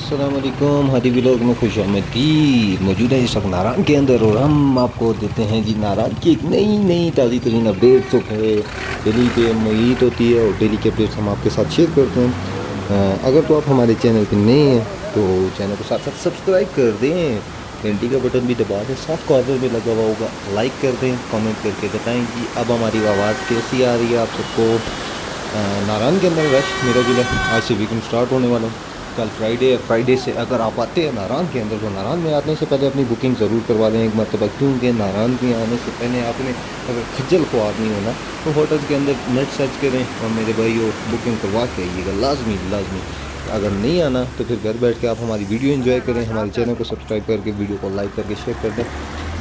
अस्सलाम वालेकुम। हादी व्लॉग में खुश आमदीद। मौजूद है इस वक्त नारायण के अंदर और हम आपको देते हैं जी नारायण की एक नई ताज़ी तरीन अपडेट जो है डेली पे मुहित होती है और डेली के अपडेट्स हम आपके साथ शेयर करते हैं। अगर तो आप हमारे चैनल पे नए हैं तो चैनल को साथ साथ सब्सक्राइब कर दें, घंटी का बटन भी दबा दें, साथ कॉर्नर में लगा हुआ होगा लाइक कर दें, कमेंट करके बताएं कि अब हमारी आवाज़ कैसी आ रही है आप सबको। नारायण के अंदर रश मेरा जो है आज से वीकेंड स्टार्ट होने वाला है। कल फ्राइडे है, फ्राइडे से अगर आप आते हैं नारायण के अंदर तो नारायण में आने से पहले अपनी बुकिंग ज़रूर करवा लें एक मरतबा, क्योंकि नारायण में आने से पहले आपने अगर खज्जल ख्वार नहीं होना तो होटल्स के अंदर नेट सर्च करें और मेरे भाई वो बुकिंग करवा के आइएगा लाजमी। अगर नहीं आना तो फिर घर बैठ के आप हमारी वीडियो एंजॉय करें, हमारे चैनल को सब्सक्राइब करके वीडियो को लाइक करके शेयर कर दें।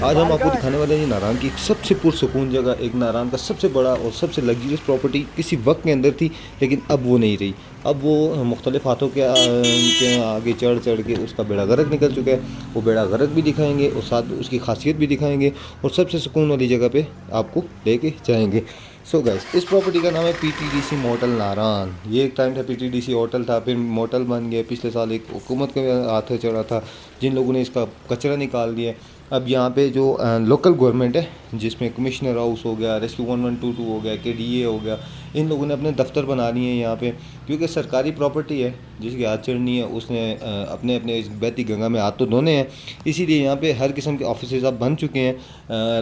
आज हम आपको दिखाने वाले हैं नारायण की सबसे पुरसकून जगह, एक नारायण का सबसे बड़ा और सबसे लग्जरियस प्रॉपर्टी किसी वक्त के अंदर थी लेकिन अब वो नहीं रही। अब वो मुख्तलिफ हाथों के आगे चढ़ के उसका बेड़ा गर्क निकल चुका है। वो बेड़ा गर्क भी दिखाएंगे और साथ में उसकी खासियत भी दिखाएंगे और सबसे सुकून वाली जगह पे आपको लेके जाएंगे। सो गाइस, इस प्रॉपर्टी का नाम है पीटीडीसी मोटल नारायण। ये एक टाइम था पीटीडीसी होटल था, फिर मोटल बन गया। पिछले साल एक हुकूमत के हाथ चढ़ा था जिन लोगों ने इसका कचरा निकाल दिया। अब यहाँ पे जो लोकल गवर्नमेंट है जिसमें कमिश्नर हाउस हो गया, रेस्क्यू 1122 हो गया, केडीए हो गया, इन लोगों ने अपने दफ्तर बना लिए हैं यहाँ पे, क्योंकि सरकारी प्रॉपर्टी है जिसकी हाथ चढ़नी है उसने अपने अपने इस बहती गंगा में हाथ तो धोने हैं। इसीलिए यहाँ पे हर किस्म के ऑफिस अब बन चुके हैं।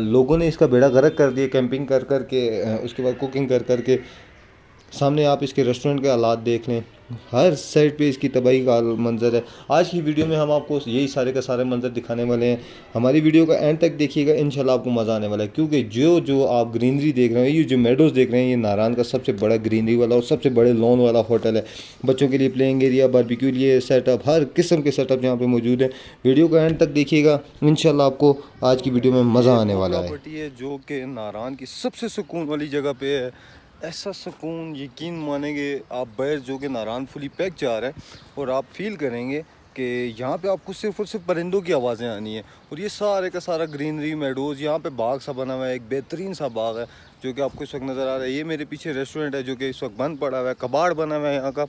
लोगों ने इसका बेड़ा गर्क कर दिया कैंपिंग कर कर के, उसके बाद कुकिंग कर कर के। सामने आप इसके रेस्टोरेंट के हालात देख लें, हर साइड पे इसकी तबाही का मंजर है। आज की वीडियो में हम आपको यही सारे का सारे मंजर दिखाने वाले हैं। हमारी वीडियो का एंड तक देखिएगा, इंशाल्लाह आपको मज़ा आने वाला है, क्योंकि जो आप ग्रीनरी देख रहे हैं, ये जो मेडोज़ देख रहे हैं, ये नारायण का सबसे बड़ा ग्रीनरी वाला और सबसे बड़े लॉन वाला होटल है। बच्चों के लिए प्लेइंग एरिया, बारबेक्यू के लिए सेटअप, हर किस्म के सेटअप यहाँ पे मौजूद है। वीडियो का एंड तक देखिएगा, इंशाल्लाह आपको आज की वीडियो में मज़ा आने वाला है। प्रॉपर्टी है जो कि नारायण की सबसे सुकून वाली जगह पे है। ऐसा सुकून यकीन मानेंगे आप, बैर जो कि नारायण फुली पैक जा रहा है और आप फील करेंगे कि यहाँ पे आपको सिर्फ और सिर्फ परिंदों की आवाज़ें आनी है। और ये सारे का सारा ग्रीनरी मेडोज़, यहाँ पे बाग सा बना हुआ है, एक बेहतरीन सा बाग है जो कि आपको इस वक्त नज़र आ रहा है। ये मेरे पीछे रेस्टोरेंट है जो कि इस वक्त बंद पड़ा हुआ है, कबाड़ बना हुआ है यहाँ का।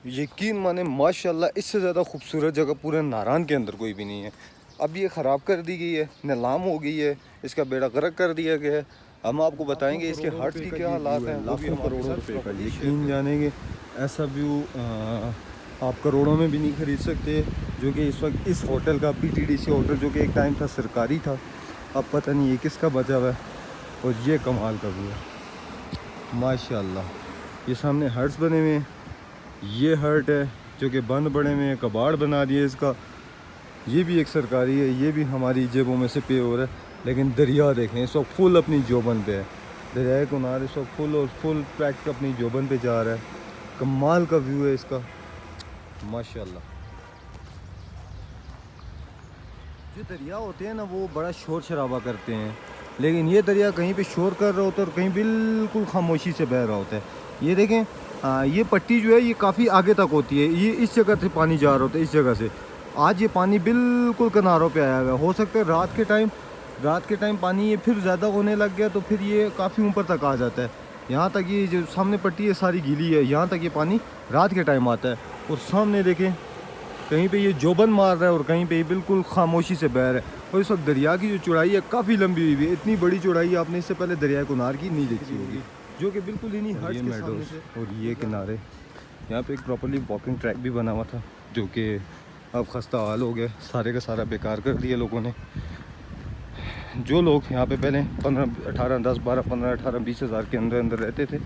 यकीन माने माशाल्लाह इससे ज़्यादा खूबसूरत जगह पूरे नारायण के अंदर कोई भी नहीं है। अब ये ख़राब कर दी गई है, नीलाम हो गई है, इसका बेड़ा गर्क कर दिया गया है। हम आपको बताएंगे इसके हार्ट की क्या हालात हैं, लाखों करोड़ों रुपए का। यकीन जानेंगे ऐसा व्यू आप करोड़ों में भी नहीं ख़रीद सकते जो कि इस वक्त इस होटल का, पीटीडीसी होटल जो कि एक टाइम था सरकारी था, अब पता नहीं ये किसका बचा हुआ है। और ये कमाल का व्यू है माशाल्लाह। ये सामने हर्ट्स बने हुए हैं, ये हर्ट है जो कि बंद पड़े हुए हैं, कबाड़ बना दिए इसका। ये भी एक सरकारी है, ये भी हमारी जेबों में से पे हो रहा है। लेकिन दरिया देखें इस वक्त फुल अपनी जोबन पे है, दरिया किनारे इस वक्त फुल पैक अपनी जोबन पे जा रहा है। कमाल का व्यू है इसका माशाल्लाह। जो दरिया होते हैं ना वो बड़ा शोर शराबा करते हैं, लेकिन ये दरिया कहीं पे शोर कर रहा होता है और कहीं बिल्कुल खामोशी से बह रहा होता है। ये देखें ये पट्टी जो है ये काफ़ी आगे तक होती है, ये इस जगह से पानी जा रहा होता है, इस जगह से। आज ये पानी बिल्कुल किनारों पे आया हुआ है। हो सकता है रात के टाइम पानी ये फिर ज़्यादा होने लग गया तो फिर ये काफ़ी ऊपर तक आ जाता है। यहाँ तक ये जो सामने पट्टी है सारी गीली है, यहाँ तक ये पानी रात के टाइम आता है। और सामने देखें कहीं पे ये जोबन मार रहा है और कहीं पे ये बिल्कुल खामोशी से बह रहा है। और इस वक्त दरिया की जो चौड़ाई है काफ़ी लंबी हुई है, इतनी बड़ी चौड़ाई आपने इससे पहले दरिया कुनार की नहीं देखी होगी, जो कि बिल्कुल इन्हीं हट के सामने से। और ये किनारे यहाँ पे एक प्रॉपर्ली वॉकिंग ट्रैक भी बना हुआ था जो कि अब खस्ता हाल हो गया, सारे का सारा बेकार कर दिया लोगों ने। जो लोग यहाँ पे पहले 10-15 हज़ार के अंदर रहते थे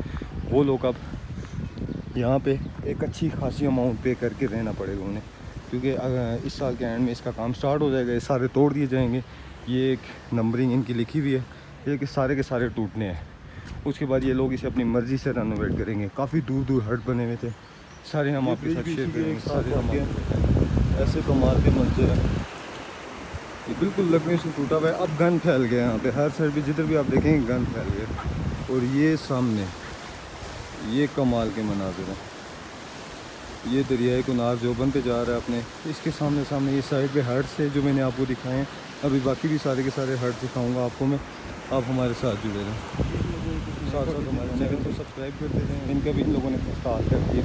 वो लोग अब यहाँ पे एक अच्छी खासी अमाउंट पे करके रहना पड़ेगा उन्हें, क्योंकि अगर इस साल के एंड में इसका काम स्टार्ट हो जाएगा, ये सारे तोड़ दिए जाएंगे। ये एक नंबरिंग इनकी लिखी हुई है, ये कि सारे के सारे टूटने हैं। उसके बाद ये लोग इसे अपनी मर्ज़ी से रेनोवेट करेंगे। काफ़ी दूर दूर हट बने हुए थे, सारे हम आपके साथ शेयर करेंगे। सारे हम ऐसे कमाल के मंजर हैं, ये बिल्कुल लगने से टूटा हुआ है। अब गन फैल गया यहाँ पे, हर साइड भी जिधर भी आप देखेंगे गन फैल गया। और ये सामने ये कमाल के मनाजिर हैं, ये दरियाए कुनार जोबन पे जा रहा है अपने, इसके सामने ये साइड पे हर्ट्स है जो मैंने आपको दिखाए हैं। अभी बाकी भी सारे के सारे हर्ट्स दिखाऊंगा आपको मैं, आप हमारे साथ जुड़े रहें। साथ साथ हमारे चैनल को सब्सक्राइब करते रहें, इनका भी इन लोगों ने हाल कर दिया।